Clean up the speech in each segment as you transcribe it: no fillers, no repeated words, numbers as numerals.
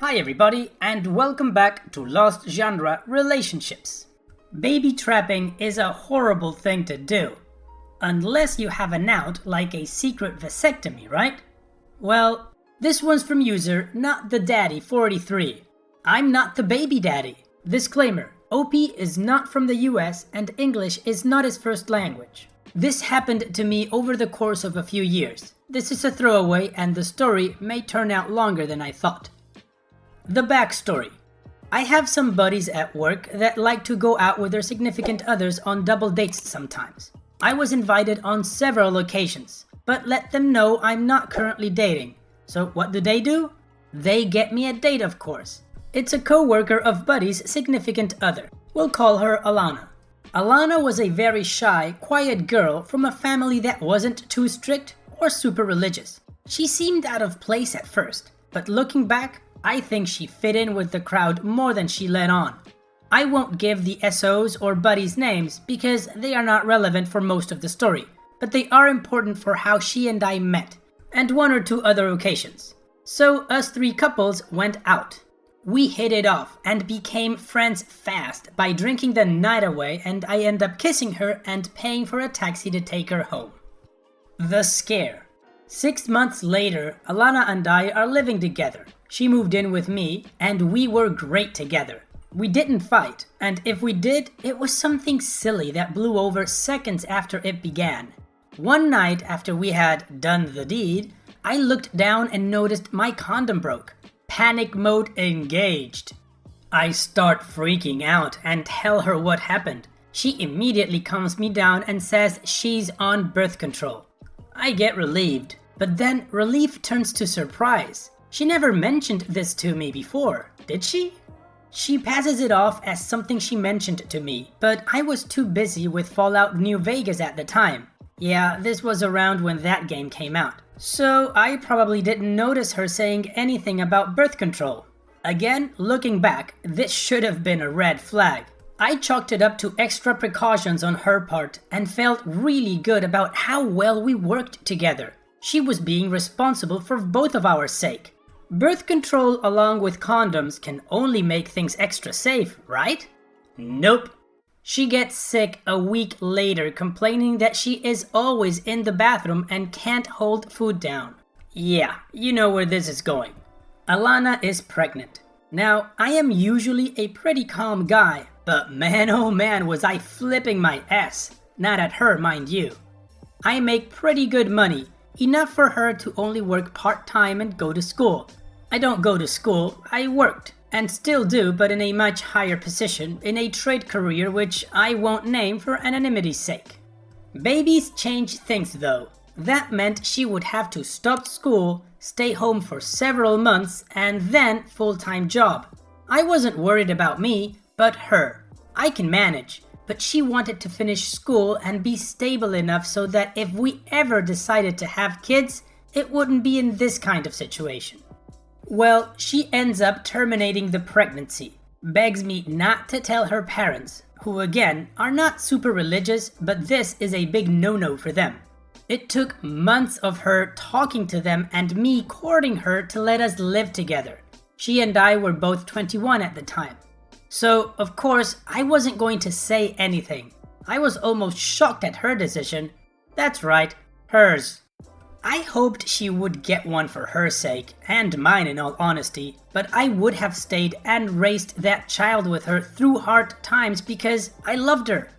Hi everybody, and welcome back to Lost Genre Relationships. Baby trapping is a horrible thing to do. Unless you have an out like a secret vasectomy, right? Well, this one's from user Not the Daddy 43. I'm not the baby daddy. Disclaimer, OP is not from the US and English is not his first language. This happened to me over the course of a few years. This is a throwaway and the story may turn out longer than I thought. The backstory. I have some buddies at work that like to go out with their significant others on double dates sometimes. I was invited on several occasions, but let them know I'm not currently dating. So what do? They get me a date, of course. It's a co-worker of Buddy's significant other. We'll call her Alana. Alana was a very shy, quiet girl from a family that wasn't too strict or super religious. She seemed out of place at first, but looking back, I think she fit in with the crowd more than she let on. I won't give the SOs or buddies names because they are not relevant for most of the story, but they are important for how she and I met, and one or two other occasions. So us three couples went out. We hit it off and became friends fast by drinking the night away, and I end up kissing her and paying for a taxi to take her home. The scare. 6 months later, Alana and I are living together. She moved in with me, and we were great together. We didn't fight, and if we did, it was something silly that blew over seconds after it began. One night after we had done the deed, I looked down and noticed my condom broke. Panic mode engaged. I start freaking out and tell her what happened. She immediately calms me down and says she's on birth control. I get relieved, but then relief turns to surprise. She never mentioned this to me before, did she? She passes it off as something she mentioned to me, but I was too busy with Fallout New Vegas at the time. Yeah, this was around when that game came out. So I probably didn't notice her saying anything about birth control. Again, looking back, this should have been a red flag. I chalked it up to extra precautions on her part and felt really good about how well we worked together. She was being responsible for both of our sake. Birth control along with condoms can only make things extra safe, right? Nope. She gets sick a week later complaining that she is always in the bathroom and can't hold food down. Yeah, you know where this is going. Alana is pregnant. Now, I am usually a pretty calm guy, but man oh man was I flipping my ass. Not at her, mind you. I make pretty good money. Enough for her to only work part-time and go to school. I don't go to school, I worked, and still do, but in a much higher position, in a trade career which I won't name for anonymity's sake. Babies change things though. That meant she would have to stop school, stay home for several months, and then full-time job. I wasn't worried about me, but her. I can manage. But she wanted to finish school and be stable enough so that if we ever decided to have kids, it wouldn't be in this kind of situation. Well, she ends up terminating the pregnancy, begs me not to tell her parents, who again are not super religious, but this is a big no-no for them. It took months of her talking to them and me courting her to let us live together. She and I were both 21 at the time. So, of course, I wasn't going to say anything. I was almost shocked at her decision. That's right, hers. I hoped she would get one for her sake, and mine in all honesty, but I would have stayed and raised that child with her through hard times because I loved her.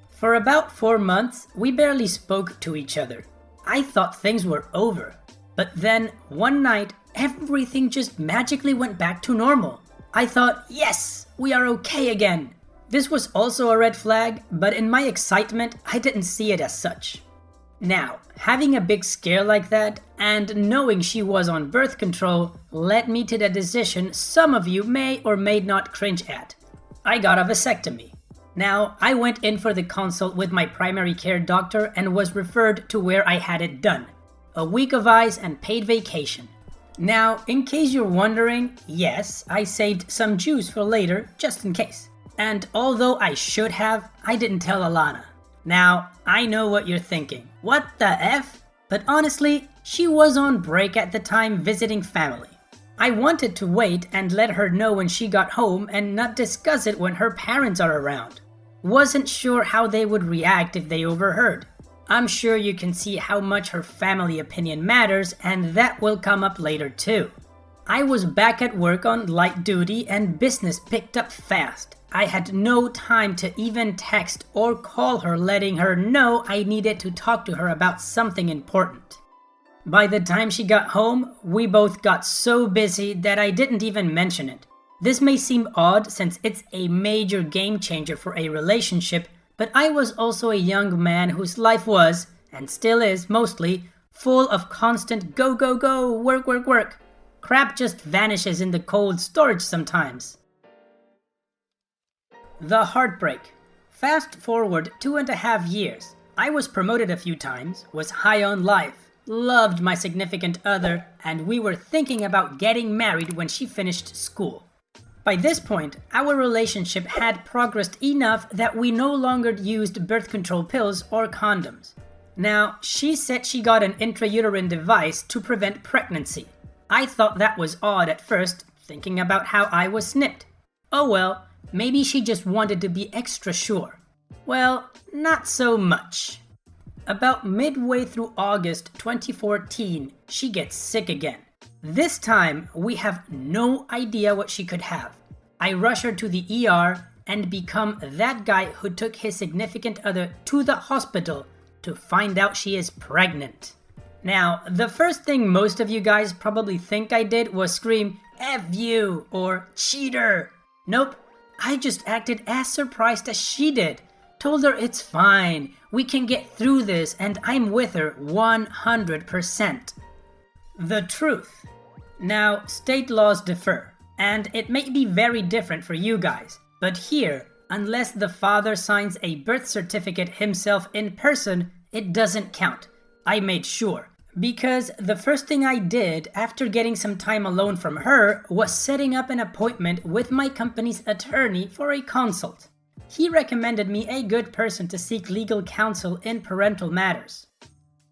For about 4 months, we barely spoke to each other. I thought things were over. But then, one night, everything just magically went back to normal. I thought, yes, we are okay again. This was also a red flag, but in my excitement, I didn't see it as such. Now, having a big scare like that, and knowing she was on birth control, led me to the decision some of you may or may not cringe at. I got a vasectomy. Now, I went in for the consult with my primary care doctor and was referred to where I had it done. A week of ice and paid vacation. Now, in case you're wondering, yes, I saved some juice for later, just in case. And although I should have, I didn't tell Alana. Now, I know what you're thinking. What the F? But honestly, she was on break at the time visiting family. I wanted to wait and let her know when she got home and not discuss it when her parents are around. Wasn't sure how they would react if they overheard. I'm sure you can see how much her family opinion matters, and that will come up later too. I was back at work on light duty and business picked up fast. I had no time to even text or call her letting her know I needed to talk to her about something important. By the time she got home, we both got so busy that I didn't even mention it. This may seem odd since it's a major game changer for a relationship, but I was also a young man whose life was, and still is mostly, full of constant go go go, work work work. Crap just vanishes in the cold storage sometimes. The heartbreak. Fast forward 2.5 years. I was promoted a few times, was high on life, loved my significant other, and we were thinking about getting married when she finished school. By this point, our relationship had progressed enough that we no longer used birth control pills or condoms. Now, she said she got an intrauterine device to prevent pregnancy. I thought that was odd at first, thinking about how I was snipped. Oh well, maybe she just wanted to be extra sure. Well, not so much. About midway through August 2014, she gets sick again. This time, we have no idea what she could have. I rush her to the ER and become that guy who took his significant other to the hospital to find out she is pregnant. Now, the first thing most of you guys probably think I did was scream, "F you," or "cheater." Nope, I just acted as surprised as she did. Told her it's fine, we can get through this, and I'm with her 100%. The truth. Now, state laws differ, and it may be very different for you guys, but here, unless the father signs a birth certificate himself in person, it doesn't count. I made sure, because the first thing I did after getting some time alone from her was setting up an appointment with my company's attorney for a consult. He recommended me a good person to seek legal counsel in parental matters.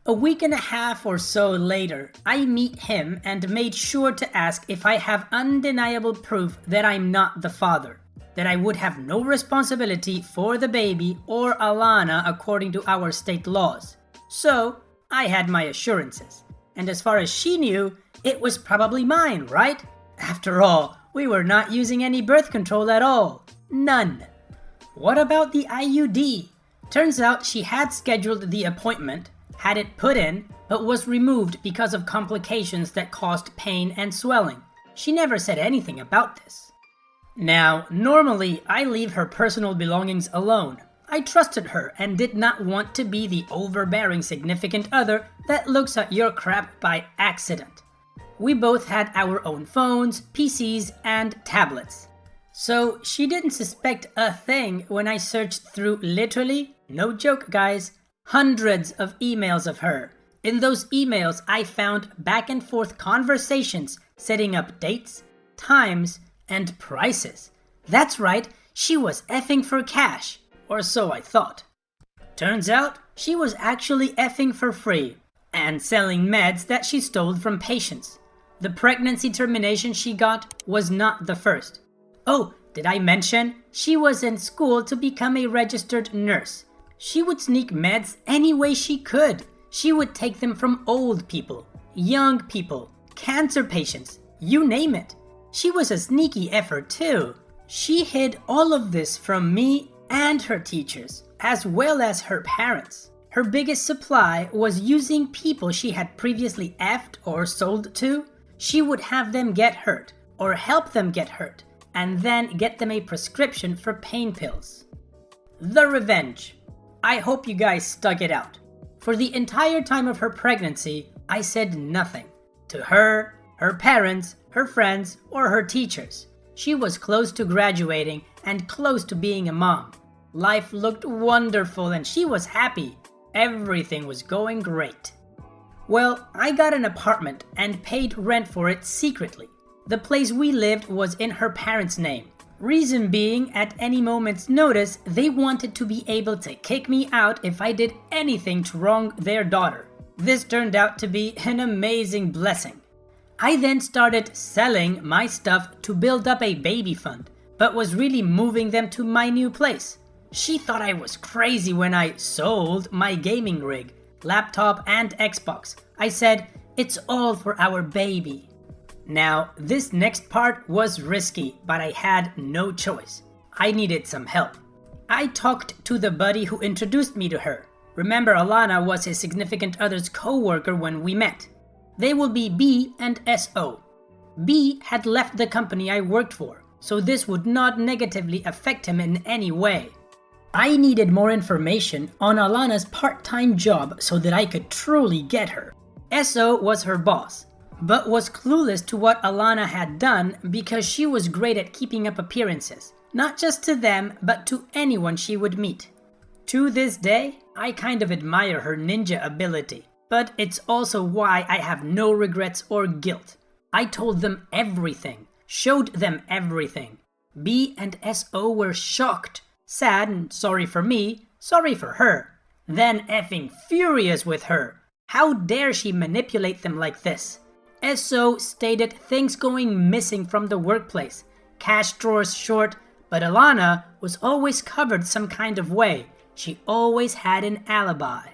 A week and a half or so later, I meet him and made sure to ask if I have undeniable proof that I'm not the father, that I would have no responsibility for the baby or Alana according to our state laws. So, I had my assurances. And as far as she knew, it was probably mine, right? After all, we were not using any birth control at all. None. What about the IUD? Turns out she had scheduled the appointment, had it put in, but was removed because of complications that caused pain and swelling. She never said anything about this. Now, normally I leave her personal belongings alone. I trusted her and did not want to be the overbearing significant other that looks at your crap by accident. We both had our own phones, PCs, and tablets. So she didn't suspect a thing when I searched through literally, no joke guys, hundreds of emails of her. In those emails I found back and forth conversations setting up dates, times, and prices. That's right, she was effing for cash. Or so I thought. Turns out, she was actually effing for free, and selling meds that she stole from patients. The pregnancy termination she got was not the first. Oh, did I mention? She was in school to become a registered nurse. She would sneak meds any way she could. She would take them from old people, young people, cancer patients, you name it. She was a sneaky effer too. She hid all of this from me and her teachers, as well as her parents. Her biggest supply was using people she had previously effed or sold to. She would have them get hurt, or help them get hurt, and then get them a prescription for pain pills. The revenge. I hope you guys stuck it out. For the entire time of her pregnancy, I said nothing. To her, her parents, her friends, or her teachers. She was close to graduating and close to being a mom. Life looked wonderful and she was happy. Everything was going great. Well, I got an apartment and paid rent for it secretly. The place we lived was in her parents' name. Reason being, at any moment's notice, they wanted to be able to kick me out if I did anything to wrong their daughter. This turned out to be an amazing blessing. I then started selling my stuff to build up a baby fund, but was really moving them to my new place. She thought I was crazy when I sold my gaming rig, laptop and Xbox. I said, it's all for our baby. Now, this next part was risky, but I had no choice. I needed some help. I talked to the buddy who introduced me to her. Remember, Alana was his significant other's co-worker when we met. They will be B and SO. B had left the company I worked for, so this would not negatively affect him in any way. I needed more information on Alana's part-time job so that I could truly get her. SO was her boss, but was clueless to what Alana had done because she was great at keeping up appearances, not just to them, but to anyone she would meet. To this day, I kind of admire her ninja ability, but it's also why I have no regrets or guilt. I told them everything, showed them everything. B and SO were shocked, sad and sorry for me, sorry for her, then effing furious with her. How dare she manipulate them like this? SO stated things going missing from the workplace, cash drawers short, but Alana was always covered some kind of way. She always had an alibi.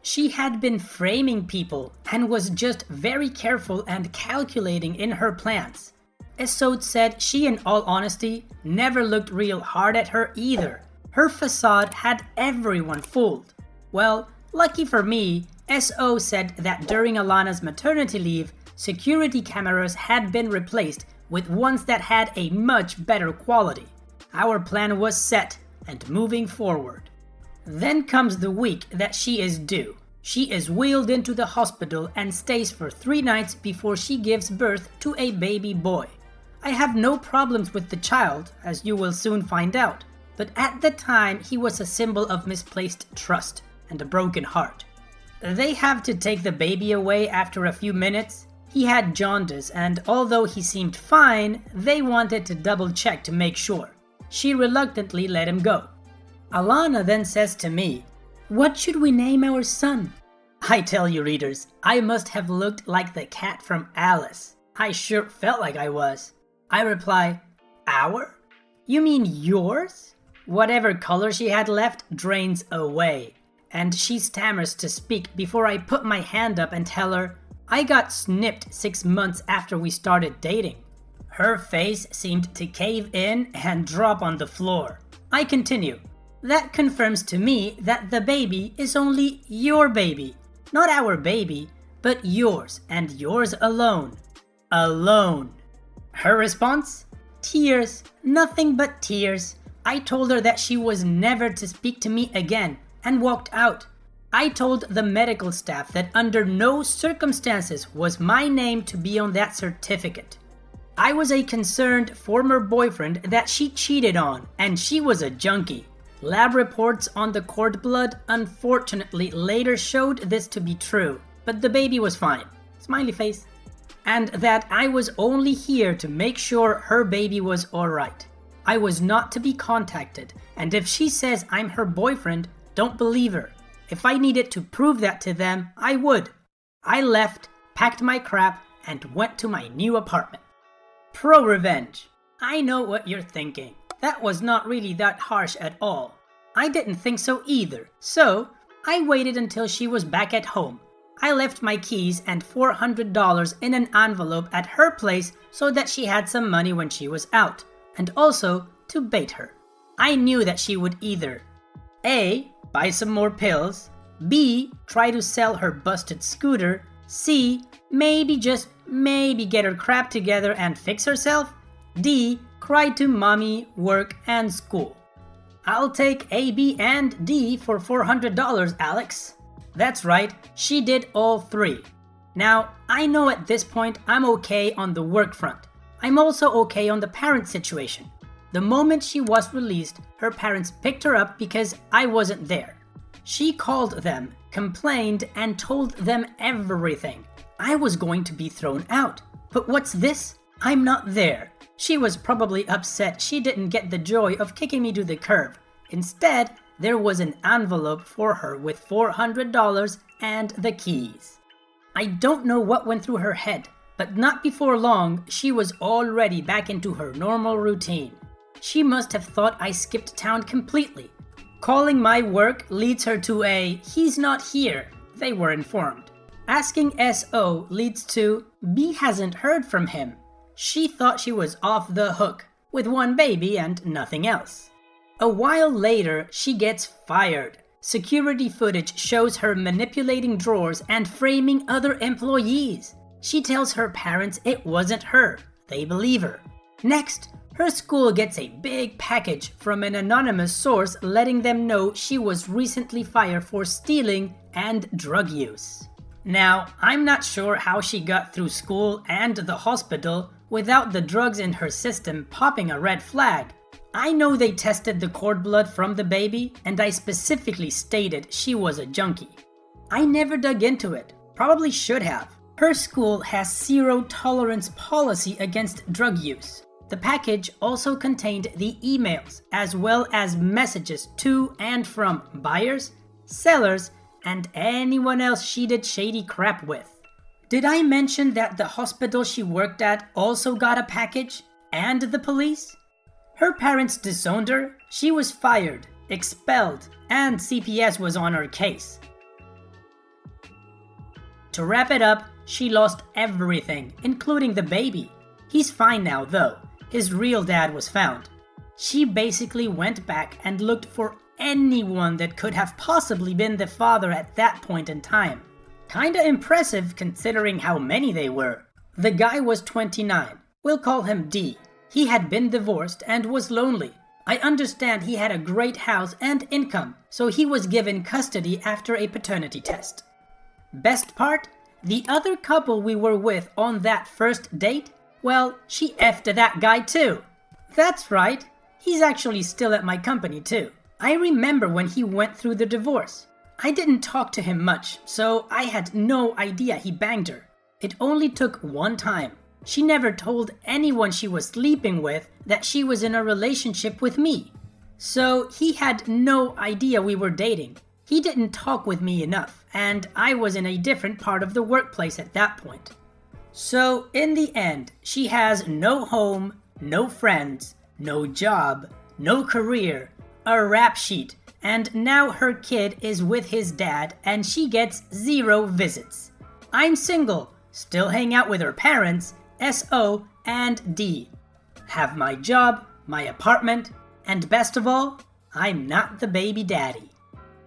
She had been framing people and was just very careful and calculating in her plans. Esot said she, in all honesty, never looked real hard at her either. Her facade had everyone fooled. Well, lucky for me, SO said that during Alana's maternity leave, security cameras had been replaced with ones that had a much better quality. Our plan was set and moving forward. Then comes the week that she is due. She is wheeled into the hospital and stays for 3 nights before she gives birth to a baby boy. I have no problems with the child, as you will soon find out, but at the time he was a symbol of misplaced trust and a broken heart. They have to take the baby away after a few minutes. He had jaundice, and although he seemed fine, they wanted to double check to make sure. She reluctantly let him go. Alana then says to me, "What should we name our son?" I tell you, readers, I must have looked like the cat from Alice. I sure felt like I was. I reply, "Our? You mean yours?" Whatever color she had left drains away, and she stammers to speak before I put my hand up and tell her, I got snipped 6 months after we started dating. Her face seemed to cave in and drop on the floor. I continue. That confirms to me that the baby is only your baby. Not our baby, but yours and yours alone. Alone. Her response? Tears. Nothing but tears. I told her that she was never to speak to me again and walked out. I told the medical staff that under no circumstances was my name to be on that certificate. I was a concerned former boyfriend that she cheated on, and she was a junkie. Lab reports on the cord blood unfortunately later showed this to be true, but the baby was fine. Smiley face. And that I was only here to make sure her baby was alright. I was not to be contacted, and if she says I'm her boyfriend, don't believe her. If I needed to prove that to them, I would. I left, packed my crap, and went to my new apartment. Pro-revenge. I know what you're thinking. That was not really that harsh at all. I didn't think so either, so I waited until she was back at home. I left my keys and $400 in an envelope at her place so that she had some money when she was out, and also to bait her. I knew that she would either A. Buy some more pills, B. Try to sell her busted scooter, C. Maybe, just maybe, get her crap together and fix herself, D. Cry to mommy, work, and school. I'll take A, B, and D for $400, Alex. That's right, she did all 3. Now, I know at this point I'm okay on the work front. I'm also okay on the parent situation. The moment she was released, her parents picked her up because I wasn't there. She called them, complained, and told them everything. I was going to be thrown out. But what's this? I'm not there. She was probably upset she didn't get the joy of kicking me to the curb. Instead, there was an envelope for her with $400 and the keys. I don't know what went through her head, but not before long, she was already back into her normal routine. She must have thought I skipped town completely. Calling my work leads her to a "he's not here," they were informed. Asking SO leads to B hasn't heard from him. She thought she was off the hook, with one baby and nothing else. A while later, she gets fired. Security footage shows her manipulating drawers and framing other employees. She tells her parents it wasn't her. They believe her. Next, her school gets a big package from an anonymous source letting them know she was recently fired for stealing and drug use. Now, I'm not sure how she got through school and the hospital without the drugs in her system popping a red flag. I know they tested the cord blood from the baby, and I specifically stated she was a junkie. I never dug into it. Probably should have. Her school has zero tolerance policy against drug use. The package also contained the emails, as well as messages to and from buyers, sellers, and anyone else she did shady crap with. Did I mention that the hospital she worked at also got a package? And the police? Her parents disowned her, she was fired, expelled, and CPS was on her case. To wrap it up, she lost everything, including the baby. He's fine now though. His real dad was found. She basically went back and looked for anyone that could have possibly been the father at that point in time. Kinda impressive considering how many they were. The guy was 29. We'll call him D. He had been divorced and was lonely. I understand he had a great house and income, so he was given custody after a paternity test. Best part? The other couple we were with on that first date? Well, she effed that guy too. That's right. He's actually still at my company too. I remember when he went through the divorce. I didn't talk to him much, so I had no idea he banged her. It only took one time. She never told anyone she was sleeping with that she was in a relationship with me. So he had no idea we were dating. He didn't talk with me enough, and I was in a different part of the workplace at that point. So in the end, she has no home, no friends, no job, no career, a rap sheet, and now her kid is with his dad and she gets 0 visits. I'm single, still hang out with her parents, SO and D. Have my job, my apartment, and best of all, I'm not the baby daddy.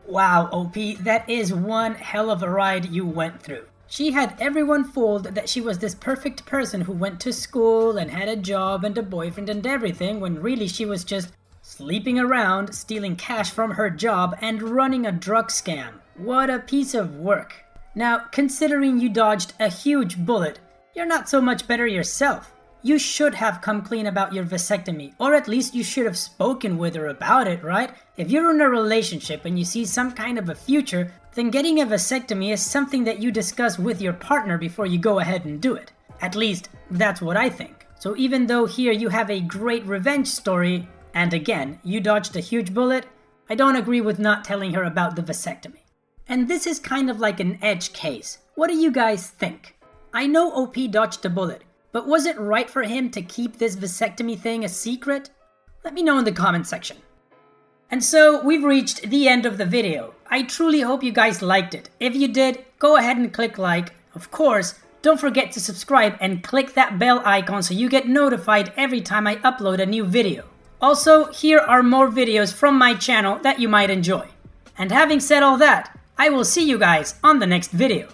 Wow, OP, that is one hell of a ride you went through. She had everyone fooled that she was this perfect person who went to school and had a job and a boyfriend and everything, when really she was just sleeping around, stealing cash from her job, and running a drug scam. What a piece of work. Now, considering you dodged a huge bullet, you're not so much better yourself. You should have come clean about your vasectomy, or at least you should have spoken with her about it, right? If you're in a relationship and you see some kind of a future, then getting a vasectomy is something that you discuss with your partner before you go ahead and do it. At least, that's what I think. So even though here you have a great revenge story, and again, you dodged a huge bullet, I don't agree with not telling her about the vasectomy. And this is kind of like an edge case. What do you guys think? I know OP dodged a bullet, but was it right for him to keep this vasectomy thing a secret? Let me know in the comment section. And so we've reached the end of the video. I truly hope you guys liked it. If you did, go ahead and click like. Of course, don't forget to subscribe and click that bell icon so you get notified every time I upload a new video. Also, here are more videos from my channel that you might enjoy. And having said all that, I will see you guys on the next video.